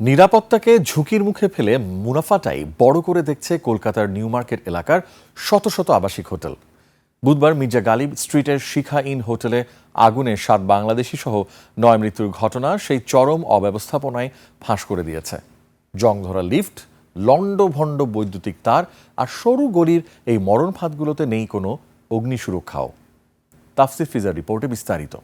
নিরাপত্তাকে ঝুঁকির মুখে ফেলে মুনাফাটাই বড় করে দেখছে কলকাতার নিউ মার্কেট এলাকার শত শত আবাসিক হোটেল। বুধবার মির্জা গালিব স্ট্রিটের শিখা ইন হোটেলে আগুনে 7 বাংলাদেশি সহ 9 মৃত্যুর ঘটনা সেই চরম অব্যবস্থাপনায় ফাঁস করে দিয়েছে। জংধরা লিফট, লন্ডভন্ড বৈদ্যুতিক তার আর সরু গলির এই মরণ ফাঁদগুলোতে নেই কোনো অগ্নি সুরক্ষাও। তাফসির ফিজার রিপোর্টে বিস্তারিত।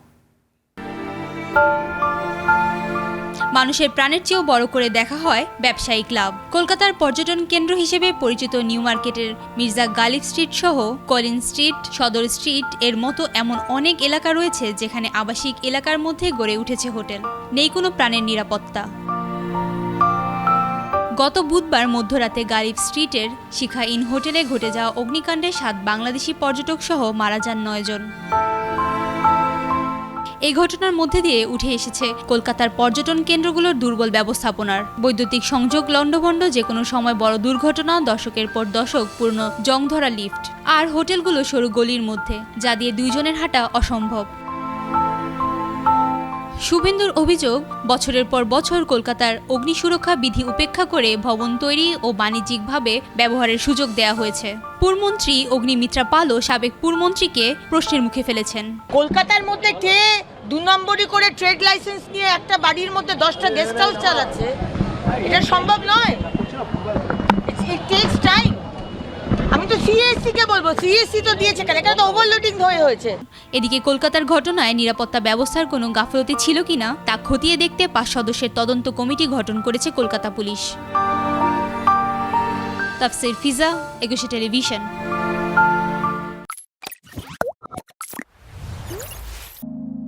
মানুষের প্রাণের চেয়েও বড় করে দেখা হয় ব্যবসায়িক লাভ। কলকাতার পর্যটন কেন্দ্র হিসেবে পরিচিত নিউ মার্কেটের মির্জা গালিব স্ট্রিট সহ কলিন স্ট্রিট, সদর স্ট্রিট এর মতো এমন অনেক এলাকা রয়েছে যেখানে আবাসিক এলাকার মধ্যে গড়ে উঠেছে হোটেল। নেই কোনো প্রাণের নিরাপত্তা। গত বুধবার মধ্যরাতে গালিব স্ট্রিটের শিখা ইন হোটেলে ঘটে যাওয়া অগ্নিকাণ্ডে 7 বাংলাদেশি পর্যটক সহ মারা যান 9 জন। এই ঘটনার মধ্যে দিয়ে উঠে এসেছে কলকাতার পর্যটন কেন্দ্রগুলোর দুর্বল ব্যবস্থাপনার। বৈদ্যুতিক সংযোগ লণ্ডভণ্ড, যে কোনো সময় বড় দুর্ঘটনা, দশকের পর দশক পুরনো জংধরা লিফট আর হোটেলগুলো সরু গলির মধ্যে, যা দিয়ে 2 জনের হাঁটা অসম্ভব। শুভেন্দুর অভিযোগ, বছরের পর বছর কলকাতার অগ্নি সুরক্ষা বিধি উপেক্ষা করে ভবন তৈরি ও বাণিজ্যিকভাবে ব্যবহারের সুযোগ দেওয়া হয়েছে। পুরমন্ত্রী অগ্নিমিত্রা পালও সাবেক পুরমন্ত্রীকে প্রশ্নের মুখে ফেলেছেন। কলকাতার মধ্যে কে 2 নম্বরই করে ট্রেড লাইসেন্স নিয়ে একটা বাড়ির মধ্যে 10টা গেস্ট হাউস চালাচ্ছে? এটা সম্ভব নয়। ইট টেকস টাইম। আমি তো সিএসসি কে বলবো, সিএসসি তো দিয়েছে কেন? এটা তো ওভারলোডিং হয়েছে। এদিকে কলকাতার ঘটনায় নিরাপত্তা ব্যবস্থার কোনো গাফলতি ছিল কিনা তা খতিয়ে দেখতে 5 সদস্যের তদন্ত কমিটি গঠন করেছে কলকাতা পুলিশ। তাফসির ফিজা, একুশে টেলিভিশন।